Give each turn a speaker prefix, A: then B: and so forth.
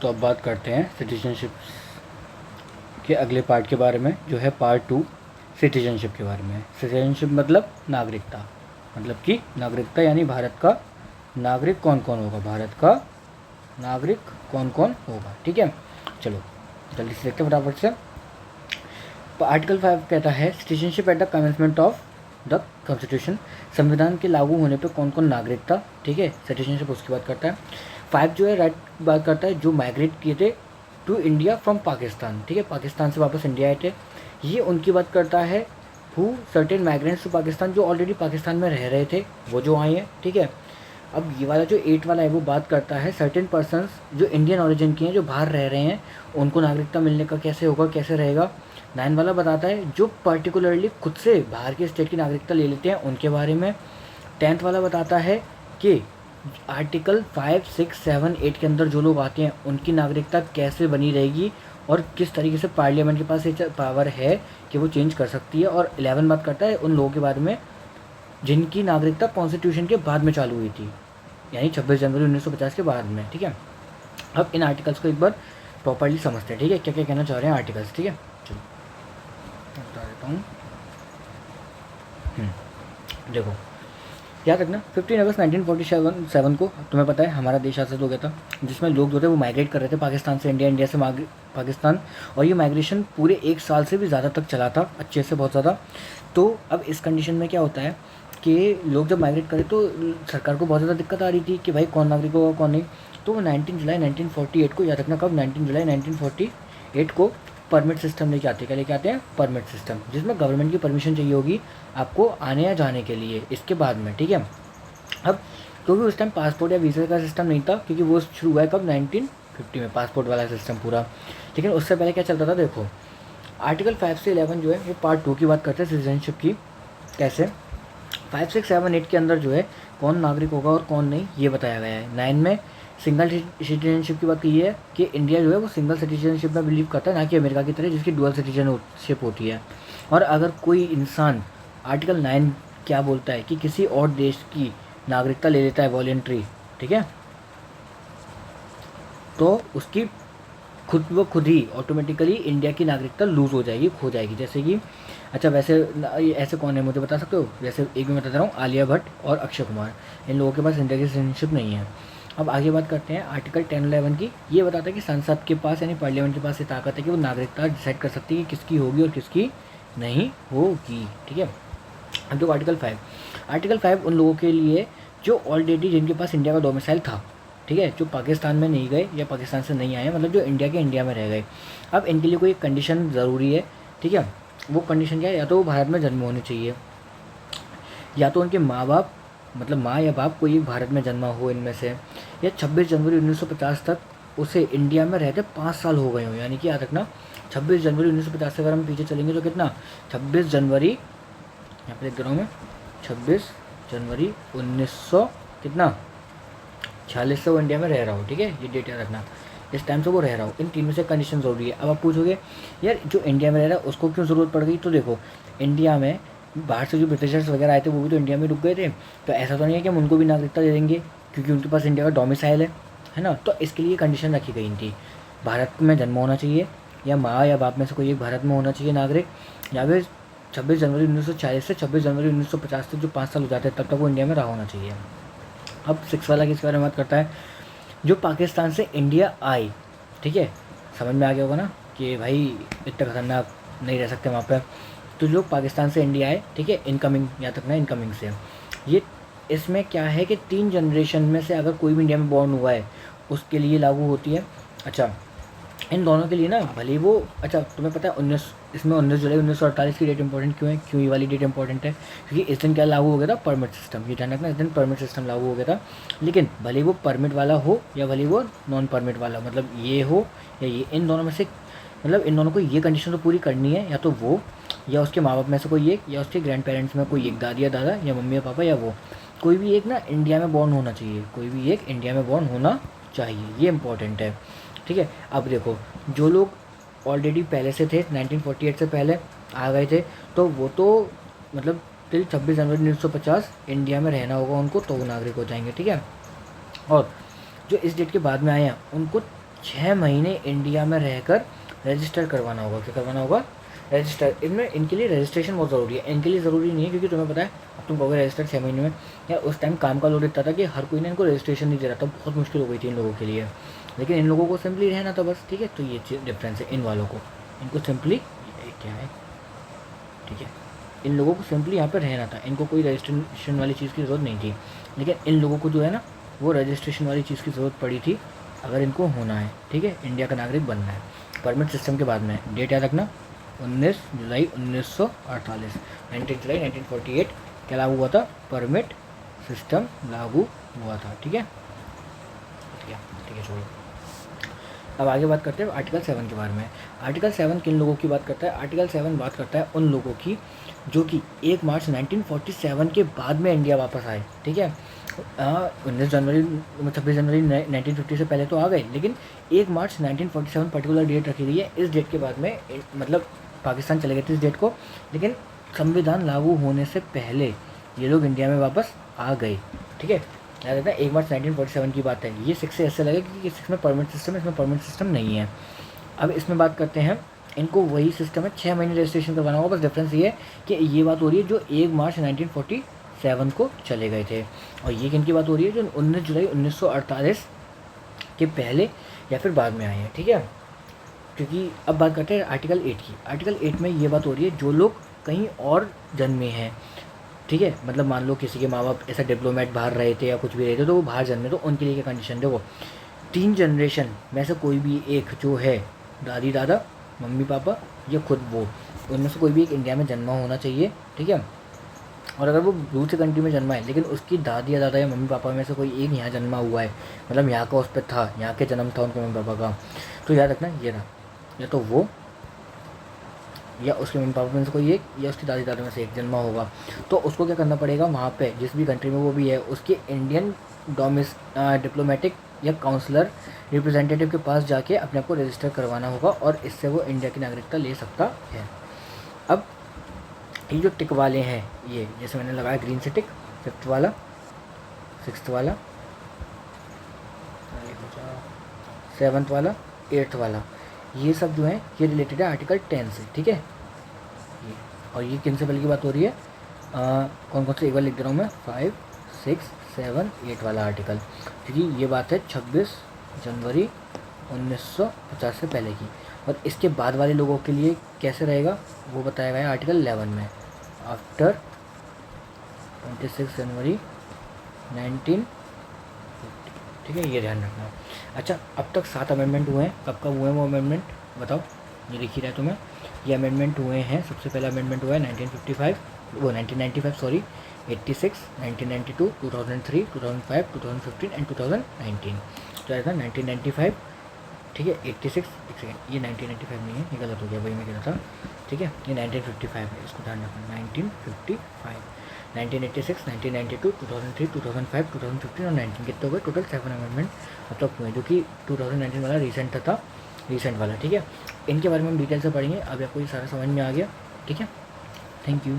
A: तो अब बात करते हैं सिटीजनशिप के अगले पार्ट के बारे में, जो है पार्ट 2 सिटीजनशिप के बारे में। सिटीजनशिप मतलब नागरिकता, मतलब कि नागरिकता यानी भारत का नागरिक कौन कौन होगा, भारत का नागरिक कौन कौन होगा। ठीक है, चलो जल्दी से देखते हैं फटाफट से। आर्टिकल 5 कहता है citizenship at the commencement of the constitution, संविधान के लागू होने पे कौन कौन नागरिकता, ठीक है, सिटीजनशिप उसकी बात करता है। 5 जो है राइट बात करता है जो माइग्रेट किए थे टू इंडिया फ्रॉम पाकिस्तान, ठीक है, पाकिस्तान से वापस इंडिया आए थे, ये उनकी बात करता है। Who certain migrants to Pakistan, जो ऑलरेडी पाकिस्तान में रह रहे थे वो जो आए हैं, ठीक है। अब ये वाला जो 8 वाला है वो बात करता है सर्टेन पर्सन्स जो इंडियन ओरिजिन के हैं, जो बाहर रह रहे हैं, उनको नागरिकता मिलने का कैसे होगा, कैसे रहेगा। 9 वाला बताता है जो पर्टिकुलरली खुद से बाहर के स्टेट की नागरिकता ले लेते हैं उनके बारे में। 10th वाला बताता है कि आर्टिकल 5, 6, 7, 8 के अंदर जो लोग आते हैं उनकी नागरिकता कैसे बनी रहेगी और किस तरीके से पार्लियामेंट के पास ये पावर है कि वो चेंज कर सकती है। और 11 बात करता है उन लोगों के बारे में जिनकी नागरिकता कॉन्स्टिट्यूशन के बाद में चालू हुई थी, यानी 26 जनवरी 1950 के बाद में। ठीक है, अब इन आर्टिकल्स को एक बार प्रॉपर्ली समझते हैं, ठीक है, क्या क्या कहना चाह रहे हैं आर्टिकल्स। ठीक है, चलो बता देता हूँ। देखो याद रखना 15 अगस्त 1947 को तुम्हें पता है हमारा देश आज़ाद हो गया था, जिसमें लोग जो थे वो माइग्रेट कर रहे थे पाकिस्तान से इंडिया, इंडिया से पाकिस्तान, और ये माइग्रेशन पूरे 1 साल से भी ज़्यादा तक चला था, अच्छे से बहुत ज़्यादा। तो अब इस कंडीशन में क्या होता है कि लोग जब माइग्रेट करें तो सरकार को बहुत ज़्यादा दिक्कत आ रही थी कि भाई कौन नागरिक होगा कौन नहीं। तो 19 जुलाई 1948 को, याद रखना कब, 19 जुलाई 1948 को परमिट सिस्टम लेके आते हैं। क्या लेके आते हैं? परमिट सिस्टम, जिसमें गवर्नमेंट की परमिशन चाहिए होगी आपको आने या जाने के लिए इसके बाद में। ठीक है, अब क्योंकि उस टाइम पासपोर्ट या वीज़ा का सिस्टम नहीं था, क्योंकि वो शुरू हुआ है कब, 1950 में पासपोर्ट वाला सिस्टम पूरा। लेकिन उससे पहले क्या चलता था, देखो आर्टिकल 5 से 11 जो है ये पार्ट 2 की बात करते हैं सिटीजनशिप की। कैसे 5, 6, 7, 8 के अंदर जो है कौन नागरिक होगा और कौन नहीं ये बताया गया है। 9 में सिंगल सिटीजनशिप की बात की है कि इंडिया जो है वो सिंगल सिटीजनशिप में बिलीव करता है, ना कि अमेरिका की तरह जिसकी डुअल सिटीजनशिप होती है। और अगर कोई इंसान, आर्टिकल 9 क्या बोलता है कि किसी और देश की नागरिकता ले लेता है वॉलेंट्री, ठीक है, तो उसकी खुद ही ऑटोमेटिकली इंडिया की नागरिकता लूज़ हो जाएगी, खो जाएगी। जैसे कि अच्छा वैसे ऐसे कौन है मुझे बता सकते हो? जैसे एक मैं बता रहा हूँ, आलिया भट्ट और अक्षय कुमार, इन लोगों के पास इंडिया की सिटीजनशिप नहीं है। अब आगे बात करते हैं आर्टिकल 10-11 की। ये बताता है कि संसद के पास यानी पार्लियामेंट के पास ये ताकत है कि वो नागरिकता डिसाइड कर सकती है कि किसकी होगी और किसकी नहीं होगी। ठीक है, अब जो आर्टिकल 5 उन लोगों के लिए जो ऑलरेडी जिनके पास इंडिया का डोमिसाइल था, ठीक है, जो पाकिस्तान में नहीं गए या पाकिस्तान से नहीं आए, मतलब जो इंडिया में रह गए। अब इनके लिए कोई कंडीशन ज़रूरी है, ठीक है, वो कंडीशन क्या है, या तो वो भारत में जन्म होने चाहिए, या तो उनके माँ बाप मतलब माँ या बाप कोई भारत में जन्मा हो इनमें से, या 26 जनवरी 1950 तक उसे इंडिया में रहते 5 साल हो गए हो। यानी कि याद रखना 26 जनवरी 1950 से अगर हम पीछे चलेंगे तो कितना, 26 जनवरी, यहाँ पे देख रहा हूँ मैं, 26 जनवरी 1900 कितना 46 से वो इंडिया में रह रहा हो। ठीक है, ये डेट याद रखना, इस टाइम से वो रह रहा हो। इन तीन में से कंडीशन ज़रूरी है। अब आप पूछोगे यार जो इंडिया में रह रहा है उसको क्यों ज़रूरत पड़ गई? तो देखो इंडिया में बाहर से जो ब्रिटिशर्स वगैरह आए थे वो भी तो इंडिया में रुक गए थे, तो ऐसा तो नहीं है कि हम उनको भी नागरिकता दे देंगे क्योंकि उनके पास इंडिया का डोमिसाइल है ना। तो इसके लिए कंडीशन रखी गई थी, भारत में जन्म होना चाहिए, या माँ या बाप में से कोई एक भारत में होना चाहिए नागरिक, या फिर 26 जनवरी 1940 से 26 जनवरी 1950 तक जो 5 साल हो जाते हैं तब तक वो इंडिया में रहा होना चाहिए। अब 6 वाला किसके बारे में बात करता है? जो पाकिस्तान से इंडिया आई, ठीक है, समझ में आ गया होगा ना कि भाई इतना खतरनाक नहीं रह सकते वहाँ पर। तो जो पाकिस्तान से इंडिया आए, ठीक है, इनकमिंग याद रखना, इनकमिंग से ये, इसमें क्या है कि 3 जनरेशन में से अगर कोई भी इंडिया में बॉर्न हुआ है उसके लिए लागू होती है। अच्छा इन दोनों के लिए ना भले वो, अच्छा तुम्हें पता है 19 जुलाई 1948 की डेट इंपॉर्टेंट क्यों है? क्यों ये वाली डेट इंपॉर्टेंट है? क्योंकि इस दिन क्या लागू हो गया था? Permit system. ये ध्यान रखना, इस दिन परमिट सिस्टम लागू हो गया था। लेकिन भले वो परमिट वाला हो या भले वो नॉन परमिट वाला, मतलब ये हो या ये, इन दोनों में से मतलब इन दोनों को ये कंडीशन तो पूरी करनी है, या तो वो या उसके माँ बाप में से कोई एक, या उसके ग्रैंड पेरेंट्स में कोई एक, दादी या दादा या मम्मी या पापा, या वो कोई भी एक ना इंडिया में बॉर्न होना चाहिए, कोई भी एक इंडिया में बॉर्न होना चाहिए, ये इंपॉर्टेंट है। ठीक है, अब देखो जो लोग ऑलरेडी पहले से थे 1948 से पहले आ गए थे, तो वो तो मतलब टिल 26 जनवरी 1950 इंडिया में रहना होगा उनको, तो वो नागरिक हो जाएंगे। ठीक है, और जो इस डेट के बाद में आए हैं उनको 6 महीने इंडिया में रहकर रजिस्टर करवाना होगा। क्या करवाना होगा? रजिस्टर। इनमें इनके लिए रजिस्ट्रेशन बहुत ज़रूरी है। इनके लिए ज़रूरी नहीं है क्योंकि तुम्हें पता है, अब तुम कहोगे रजिस्टर 6 महीने में, या उस टाइम काम का लोड इतना था कि हर कोई ने इनको रजिस्ट्रेशन नहीं दे रहा था, बहुत मुश्किल हो गई थी इन लोगों के लिए। लेकिन इन लोगों को सिंपली रहना था बस, ठीक है। तो ये चीज़ डिफरेंस है इन वालों को, इनको सिंपली क्या है, ठीक है, इन लोगों को सिंपली यहाँ पर रहना था, इनको कोई रजिस्ट्रेशन वाली चीज़ की ज़रूरत नहीं थी। लेकिन इन लोगों को जो है ना, वो रजिस्ट्रेशन वाली चीज़ की ज़रूरत पड़ी थी अगर इनको होना है, ठीक है, इंडिया का नागरिक बनना है। परमिट सिस्टम के बाद में डेट याद रखना, 19 जुलाई 1948, 19 जुलाई 1948 क्या लागू हुआ था? परमिट सिस्टम लागू हुआ था, ठीक है। ठीक है, छोड़ो। अब आगे बात करते हैं आर्टिकल 7 के बारे में। आर्टिकल 7 किन लोगों की बात करता है? आर्टिकल 7 बात करता है उन लोगों की जो कि 1 मार्च 1947 के बाद में इंडिया वापस आए, ठीक है। 19 जनवरी 26 जनवरी 1950 से पहले तो आ गए, लेकिन 1 मार्च 1947 पर्टिकुलर डेट रखी गई है। इस डेट के बाद में मतलब पाकिस्तान चले गए थे इस डेट को, लेकिन संविधान लागू होने से पहले ये लोग इंडिया में वापस आ गए, ठीक है। याद रखना 1 मार्च 1947 की बात है। ये 6 से ऐसे लगे कि 6 में परमिट सिस्टम है, इसमें परमिट सिस्टम नहीं है। अब इसमें बात करते हैं, इनको वही सिस्टम है, 6 महीने रजिस्ट्रेशन करवाना होगा। बस डिफरेंस ये है कि ये बात हो रही है जो 1 मार्च 1947 को चले गए थे, और ये किन की बात हो रही है जो 19 जुलाई 1948 के पहले या फिर बाद में आए हैं, ठीक है। क्योंकि अब बात करते हैं आर्टिकल 8 की। आर्टिकल 8 में ये बात हो रही है जो लोग कहीं और जन्मे हैं, ठीक है, मतलब मान लो किसी के माँ बाप ऐसा डिप्लोमेट बाहर रहे थे या कुछ भी रहे थे, तो वो बाहर जन्मे, तो उनके लिए क्या कंडीशन? देखो, 3 जनरेशन में से कोई भी एक जो है, दादी दादा, मम्मी पापा या खुद वो, उनमें से कोई भी एक इंडिया में जन्मा होना चाहिए, ठीक है। और अगर वो दूसरी कंट्री में जन्मा है लेकिन उसकी दादी या दादा या मम्मी पापा में से कोई एक यहाँ जन्मा हुआ है, मतलब यहाँ का उस पर था, यहाँ के जन्म था उनके मम्मी पापा का, तो याद रखना ये रहा, या तो वो या उसके मम्मी पापा में से कोई एक या उसकी दादी दादा में से एक जन्मा होगा, तो उसको क्या करना पड़ेगा? वहाँ पे जिस भी कंट्री में वो भी है, उसके इंडियन डिप्लोमेटिक या काउंसलर रिप्रेजेंटेटिव के पास जाके अपने आप को रजिस्टर करवाना होगा, और इससे वो इंडिया की नागरिकता ले सकता है। अब ये जो टिक वाले हैं, ये जैसे मैंने लगाया ग्रीन से टिक, 5th वाला, 6th वाला, 7th वाला, 8th वाला, ये सब जो है ये रिलेटेड है आर्टिकल 10 से, ठीक है। ये और ये किन से पहले की बात हो रही है? कौन कौन से एक बार लिख दे रहा हूँ मैं, 5, 6, 7, 8 वाला आर्टिकल, क्योंकि ये बात है 26 जनवरी 1950 से पहले की। और इसके बाद वाले लोगों के लिए कैसे रहेगा वो बताया गया है आर्टिकल 11 में, आफ्टर 26 जनवरी 1950, ठीक है, ये ध्यान रखना। अच्छा, अब तक 7 अमेंडमेंट हुए हैं। कब कब हुए हैं वो अमेंडमेंट बताओ, ये दिख ही रहा है तुम्हें। ये अमेंडमेंट हुए हैं, सबसे पहला अमेंडमेंट हुआ है 1995 सॉरी, 86, 1992, 2003, 2005, 2015 एंड 2019। तो आएगा 1995, ठीक है, 86, एक सेकेंड, ये 1995 नहीं है, ये गलत हो गया, वही मैं कह रहा था, ठीक है, ये 1955 है, इसको ध्यान रखना, 1955, 1986, 1992, 2003, 2005, 2015 और 19 कितने हो गए? टोटल 7 अमेंडमेंट अब तक हुए, जो कि 2019 वाला रिसेंट वाला, ठीक है। इनके बारे में हम डिटेल से पढ़ेंगे। अब आपको ये सारा समझ में आ गया, ठीक है। Thank you.